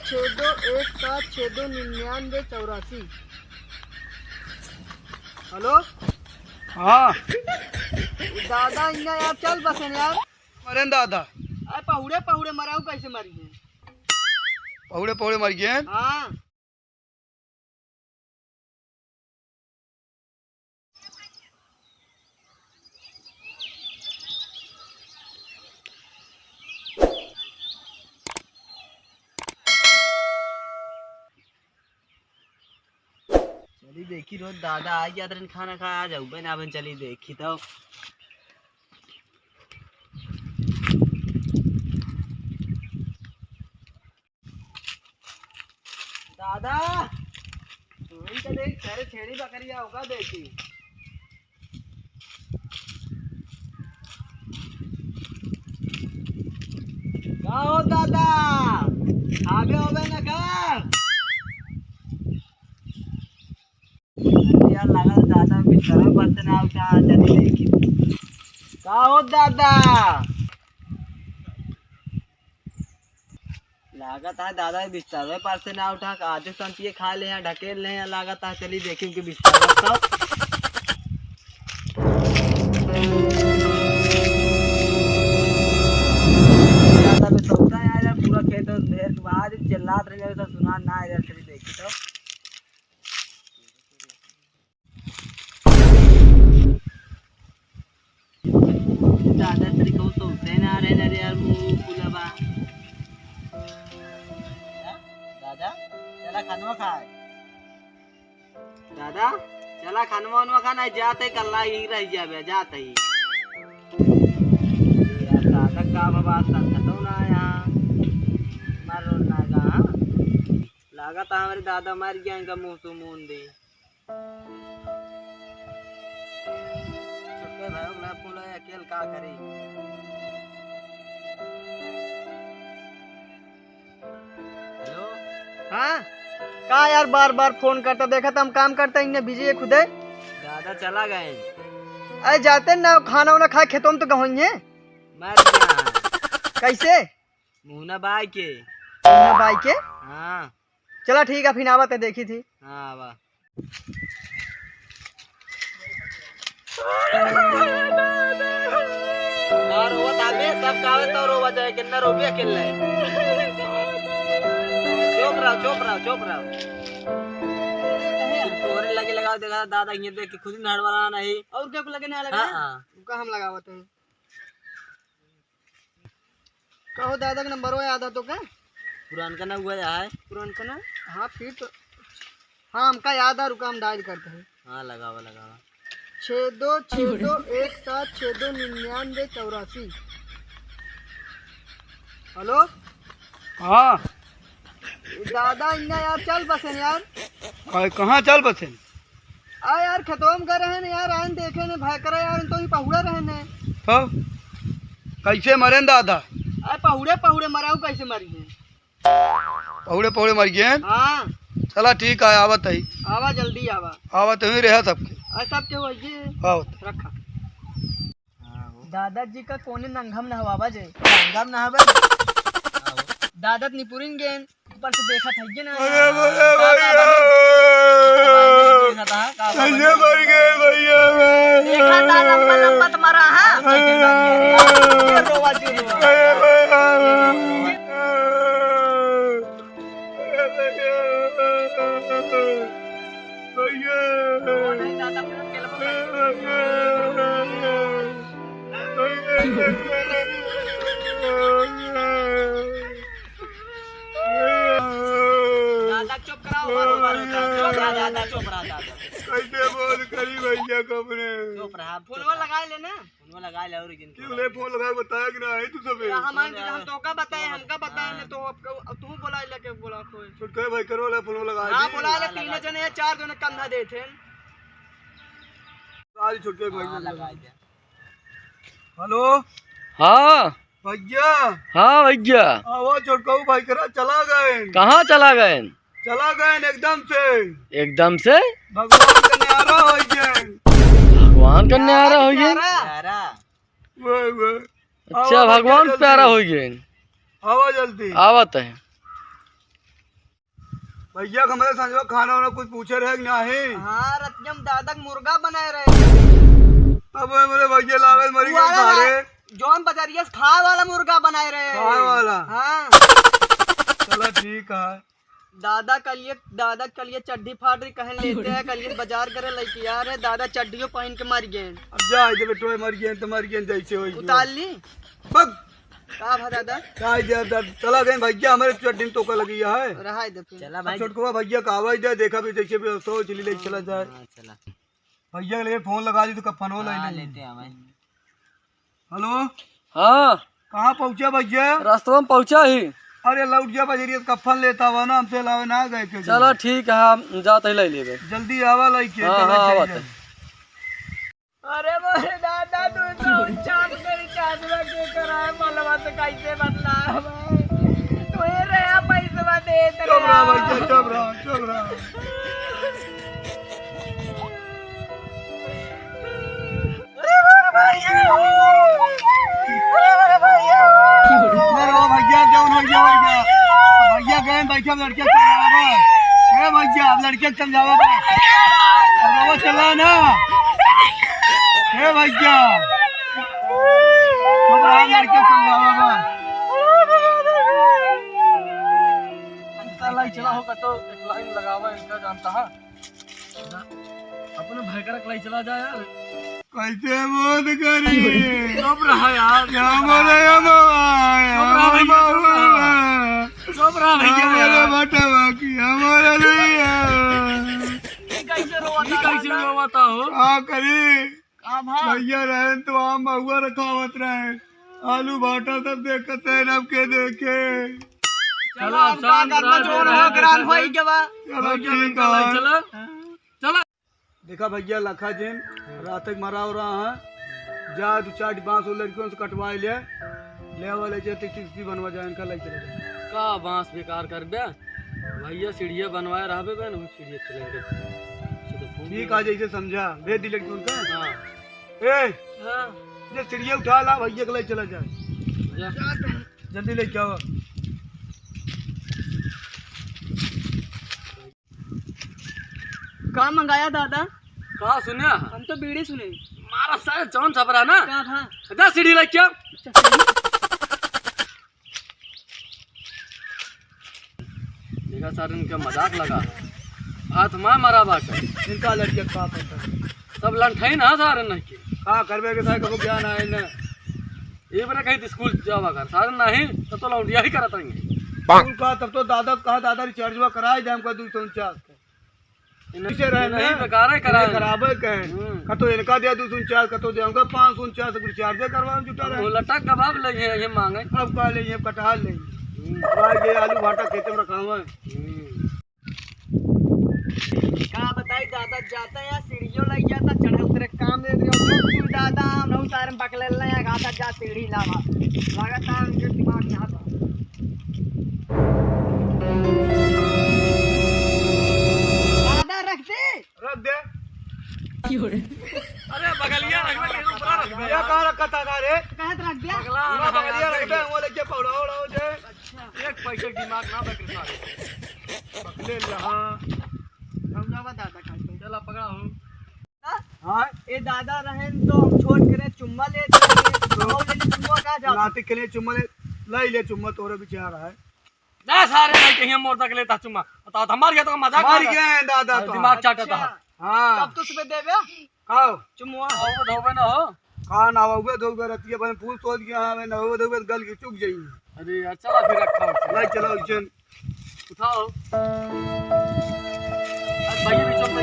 6217629984। Hello. हाँ दादा इन्ना यार चल बसन यार। मरे न दादा अरे पहुड़े पहुड़े मराऊ कैसे मरी है? पहुड़े पहुड़े मर गए। हाँ चली देखी रोज दादा आ गया तरन खाना खा आ जाऊ बन आपन चली देखी तो दादा तू तो देख सारे छेड़ी बकरिया होगा देखी का हो दादा आगे हो गए ना का यार लगा दादा बिस्तर पर से ना उठा चली देखी का हो दादा लागत है दादा बिस्तर पर से ना उठा आधे संतिये खा ले हैं ढकेल ले हैं लागत है चली देखी उनके बिस्तर पर दादा भी सोचता है यार पूरा खेत ढेर के बाद चिल्लात रह जाए तो सुना ना यार चली देखी तो दादा तेरी को तो ना रहे ना यार मुंह फुलाबा दादा चला खानवा खाए दादा चला खानवा वनवा खाना जाते कल्ला ही रह जाबे जाते ही यार दादा का बाबा संकटो ना यहाँ मारो ना का लागत हमारे दादा मर गया इनका मुंह तो मुंह दे छोटे भाई मैं बोला अकेले का करे हेलो हाँ का यार बार बार फोन करता देखा था हम काम करते इन्हें बिजी है खुदे। दादा चला गए अरे जाते ना खाना वाना खाए खेतों में तो गहोइए मर गया कैसे मुन्ना बाई के भाई के। हाँ चला ठीक है फिर आवत है देखी थी। हाँ वाह और वो ताबे सब कावे तो रोवा जाए किन्ना रोबिया किल्ले चुप रहो तोरे लगे लगाओ देखा दादा ये देख के खुद ही नहड़ वाला नहीं और क्या को लगे ना लगा हां उनका हम लगावत है। कहो दादा का नंबर हो याद है तो क्या पुरान का ना हुआ है पुरान का ना। हाँ फिर तो हाँ हमका याद है रुका हम डायल करते हैं। हाँ लगावा 626217629984। हेलो। हाँ दादा इन्ना यार चल बसन यार। कहाँ चल बसे। आ यार खेतों में कर रहे हैं यार आन देखे ने भाई करे यार तो ही पहुड़ा रहे ने तो कैसे मरे न दादा अरे पहुड़े पहुड़े मराऊ कैसे मरी है? पहुड़े पहुड़े मर गए। हाँ चला ठीक है आवत है आवा जल्दी आवा आवत ही रहा सबके सब के वही आवत रखा। दादाजी का कोने नंगम नहवावा जे गम ना हबे दादा निपुरिन गेन ऊपर से देखा था ये ना कैसे मर गए भैया देखा था लंबा लंबा तुम्हारा। हाँ ये रोवा जी दादा चुप कराओ दादा चुप रहा दादा कैसे बोल करी भैया कपने चुप रहा फोनवा लगा लेना फोनवा लगा ले और जिन क्यों ले फोन लगा बताया कि नहीं तू सब हम तो का बताए हमका बताए ने तो तू बोला लेके बोला कोई छुटके भाई करो ले फोन लगा हां बोला ले 3 जने या 4 जने कंधा दे थे आज छुटके भाई लगा दे। हेलो हाँ भैया हाँ भैया वो छुटकाऊ भाई करा चला गए कहाँ चला गए एकदम से भगवान का न्यारा हो गए। यारा गए। अच्छा भगवान प्यारा हो गए। आवा जल्दी आवत है। भैया हमारे संजो खाना वाना कुछ पूछे रहे कि नहीं? हाँ रतियम दादा के मुर्गा बनाए रहे अब मेरे भैया लागत मरी गए सारे। जौन बजरिया से खाए वाला मुर्गा बनाए रहे। खाए वाला? हाँ चलो ठीक है। दादा कलिए चड्डी फाड़ रही कहन लेते हैं कलिए बाजार करे लेके यार है दादा चड्डियों पहन के मर गए। अब जा इधर बेटो मर गए तो मर गए जैसे हो उतार ली पग का भा दादा चला गए भैया हमारे चड्डी तो का लगी है। रहा दे चला भाई छोटको भैया कहा दे देखा भी जैसे भी तो चली ले चला जाए। चला भैया के लिए फोन लगा दी तो कफन हो लेते हैं भाई। हेलो हाँ कहाँ पहुँचा भैया? रास्ते में पहुँचा ही। अरे लौट जा बजरिया कफन लेता हुआ ना हमसे अलावा ना गए के। चलो ठीक है हम जाते ही ले लेंगे। जल्दी आवा लइके। हाँ हाँ आवत है। अरे मोरे दादा तू तो चाप कर चादरा के कराए मलवा से कैसे बदला तू ये रे पैसा दे तेरे। चुप रहा भैया चुप रहा। भैया जौन हो गया भैया गए बैठे लड़के भैया अब लड़के समझावा अब चला ना भैया लड़के समझावा चला होगा तो एक लाइन लगावा इनका जानता है अपने भाई का लाई चला जाए यार। कैसे बोध करी चुप रहा यार। चुप रहा कैसे रोवाता हो? भैया रहे तो आम महुआ रखा मत रहे आलू भाटा सब देखते हैं अब के देखे। चलो शांत चला चला। देखा भैया लखा जिन रात तक मरा हो रहा है जा 2-4 बांस लड़कियों से कटवा ले वाले किस्ती बनवा जाए इनका ले चले जाए। का बांस बेकार कर बे भैया सीढ़िया बनवाए रहबे बे न सीढ़िया चलेंगे। ठीक है जैसे समझा भेज दी लड़की उनका। हां ए हां ये सीढ़िया उठा ला भैया के ले चला जाए जल्दी ले जाओ। का मंगाया दादा? का सुने हम तो बीड़ी सुने। मारा शायद चौन छपरा ना क्या था? जा सीढ़ी ले क्या देखा सर इनका मजाक लगा हाथ में मरा बाटे इनका लड़के का पता सब लंठई ना सारे नहीं के हाँ करबे के साथ कबो ज्ञान आए ना ये बरे कहीं स्कूल जावा कर सारे नहीं तब तो लौंडिया ही करत रहेंगे। स्कूल का तब तो दादा कहा दादा रिचार्जवा कराए दे हमका 249 इनसे रहे नहीं बेकार है करा खराबे कहे कतो इनका दिया 249 कतो दे हमका 549 रिचार्ज करवा जुटा रहे। वो लटक कबाब ले ये मांगे अब का ले ये कटहल ले ये आलू भाटा खेते में रखा हुआ है। का बताई दादा जाता है सीढ़ियों लग जाता चढ़े उतरे काम दे दियो तू दादा हम न उतारे में पकड़ ले या गाता जा सीढ़ी लावा लगातार उनके दिमाग में आता। दादा रख दे अरे बगलिया रखबे के ऊपर रख दे या कहां रखा था रे कहत रख दिया पूरा बगलिया रख दे वो लेके पौड़ा ओड़ा हो जाए। एक पैसे दिमाग ना बकरना ले यहां समझावा दादा का चला पकड़ा हूं। हां ए दादा रहन तो हम छोड़ करे चुम्मा ले चुम्मा का जा नाते के लिए चुम्मा ले चुम्मा तोरे बेचारा है ना सारे नहीं कहीं मोर तक लेता चुम्मा बताओ हमार गया तो मजाक मर गए दादा तो दिमाग चाटता है। हां कब तो सुबह देबे आओ चुम्मा आओ धोबे ना हो कहां ना होगे धोबे रतिया बन फूल सोच गया मैं ना होगे धोबे गल की चुक जाई। अरे यार चला फिर रखा ले चलो जन उठाओ आज भाई भी चलते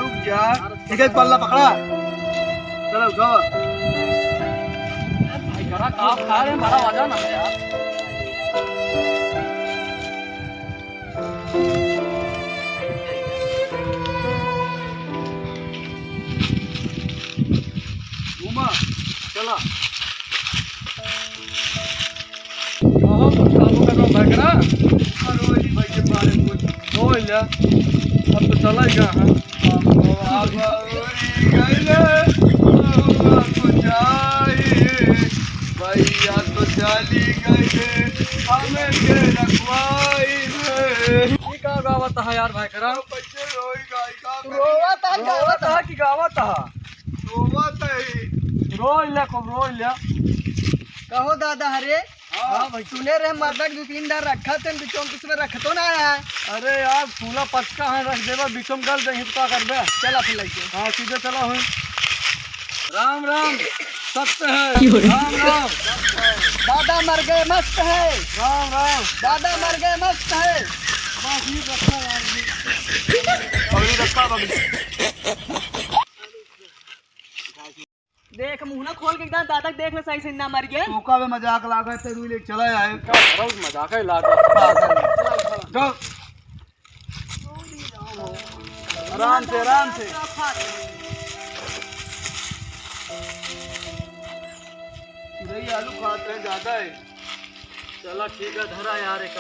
रुक जा ठीक है पल्ला पकड़ा चलो जाओ भाई करा आप खा रहे हमारा वजन है यार। उमा चला ओहो कुछ काम कर रहा बकरा रोजी भाई के बारे में हो लिया अब तो चला गया है भैया तो चली गए हमें के रखवाई का है यार भाई करा बच्चे रोई गाय का रोवा था रोवत है कि गावत है रोवत है रोई ले खूब रोई ले कहो दादा हरे हाँ भाई सुने रहे मर्दक 2-3 दार रखा थे बिचों किसमें रखतो ना आया है। अरे यार फूला पचका है रख देवा बीचम डाल दे हित का कर दे चला फिर लगे हाँ सीधे चला हुई राम राम सत्य है राम राम दादा मर गए मस्त है राम राम दादा मर गए मस्त है। बस ये रखा यार बगली रखा बगली देख मुंह ना खोल के एकदम दादा देख ले सही से ना मर गए। टोका में मजाक लागा ते रुई ले चला आए बहुत मजाक है लागा जाओ आराम से आराम से नहीं आलू खाते हैं ज्यादा है चला ठीक है धरा यार एक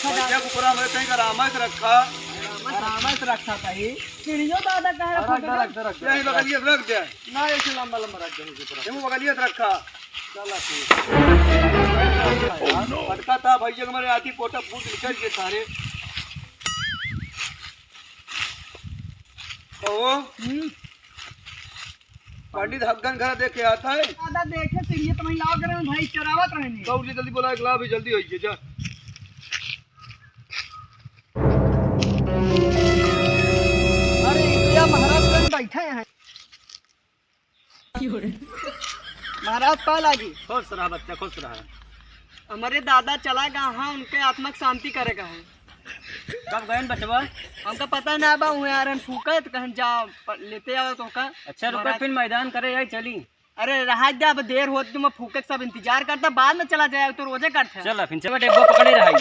भैया कुकरा में कहीं का रामत रखा आरामत रखा था ये चिड़ियो दादा कह रहा रख दे रख दे यही बगलिए रख दे ना ऐसे लंबा लंबा रख दे नीचे तरफ ये बगलिए रखा चला ठीक फटका था भैया हमारे आती पोटा फूट निकल गए सारे ओ पंडित हक्कन घर देख के आता है दादा देखे चिड़िया तो लाओ करे भाई चरावत रहने दौड़ जल्दी बोला एक ला भी जल्दी होइए जा अरे भैया महाराज कहीं बैठे हैं महाराज पा लागी खुश रहा बच्चा खुश रहा हमारे दादा चला गया हाँ उनके आत्मा की शांति करेगा है। कब गए बचवा हमको पता ना बा हुए यार फूका तो कहीं जा लेते आओ तो का अच्छा रुको फिर मैदान करे यही चली अरे रहा जा अब देर होती मैं फूके सब इंतजार करता बाद में चला जाए तो रोजे करते हैं। चला फिर चलो डेब्बो पकड़े रहा है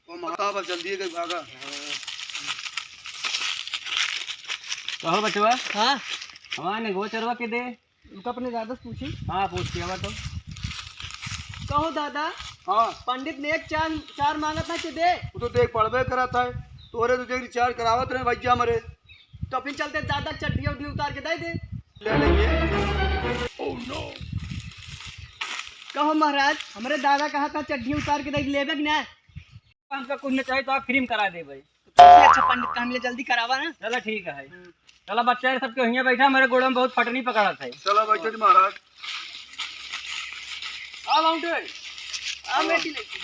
वो माता बस जल्दी है भागा कहो बचवा हाँ हमारे गोचरवा के दे उनका अपने दादा से पूछी हाँ पूछ के तो कहो दादा हाँ पंडित ने एक चार मांगा था कि दे वो तो देख पड़बे करा था तोरे तो देख रिचार्ज करावत रहे भैया मरे तो फिर चलते दादा चड्डी उड्डी उतार के दे दे ले लेंगे कहो महाराज हमारे दादा कहा था चड्डी उतार के दे लेबे कि ना हमका कुछ नहीं चाहिए तो आप फ्री में करा दे भाई सबसे अच्छा पंडित का हमले जल्दी करावा ना। चलो ठीक है चलो बच्चा सबके वहीं बैठा मेरे गोड़ में बहुत फटनी पकड़ा था चलो बैठे जी महाराज आ लौटे आ बेटी लगी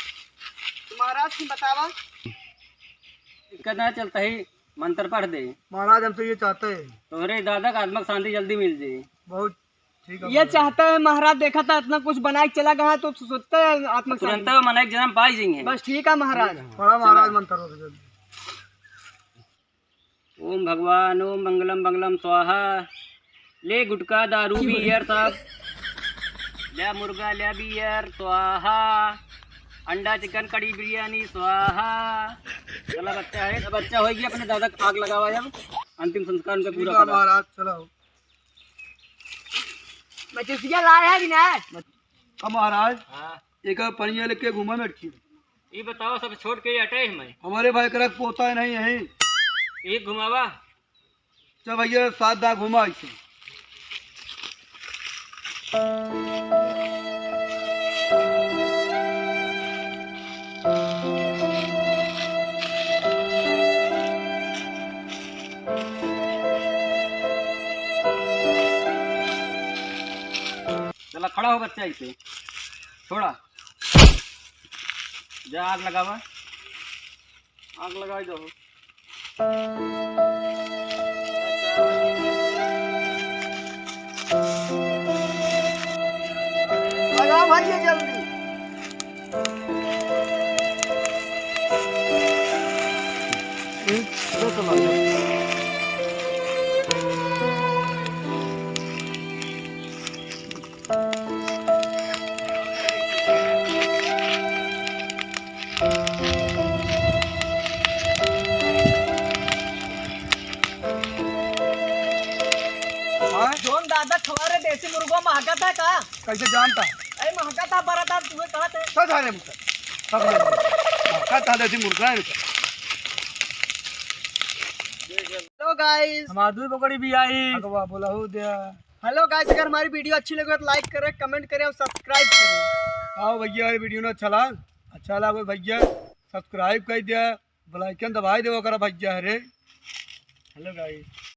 तो महाराज की बतावा कितना चलता ही मंत्र पढ़ दे महाराज हमसे ये चाहते हैं तोहरे दादा का आत्मा शांति जल्दी मिल जाए बहुत ठीक है ये चाहता है महाराज देखा था इतना कुछ बना के चला गया तो सोचता है आत्मा तुरंत मना एक जन्म पाई जाएंगे बस ठीक है महाराज बड़ा महाराज मंत्र हो जल्दी ओम भगवान ओम मंगलम मंगलम स्वाहा ले गुटका दारू बियर सब ले मुर्गा ले बियर स्वाहा अंडा चिकन कड़ी बिरयानी स्वाहा चला बच्चा है तो बच्चा होगी अपने दादा को आग लगावा जब अंतिम संस्कार उनका ठीक पूरा है करा महाराज चलो मैं चिसिया लाया है कि ना अब महाराज हाँ एक पनिया लेके घूमा में अटकी ये बताओ सब छोड़ के हटे मैं हमारे भाई करक पोता है नहीं है एक घुमावा चल भैया 7 दाग घुमा इसे चला खड़ा हो बच्चा इसे थोड़ा जा आग लगावा आग लगा दो लगा भाई ये जल्दी हाँ जोन दादा खवारे देसी मुर्गो महका था का कैसे जानता अरे महका था बड़ा था तुम्हें कहा थे सब जाने मुझसे सब जाने का था देसी मुर्गा है लोग गाइस, हमारी दूध पकड़ी भी आई अगवा बोला हो दिया। हेलो गाइस, अगर हमारी वीडियो अच्छी लगे तो लाइक करें, कमेंट करें और सब्सक्राइब करें। आओ भैया वीडियो ना अच्छा लगा भैया सब्सक्राइब कर दिया, बेल आइकन दबाई दो करा भैया। अरे हेलो गाइस।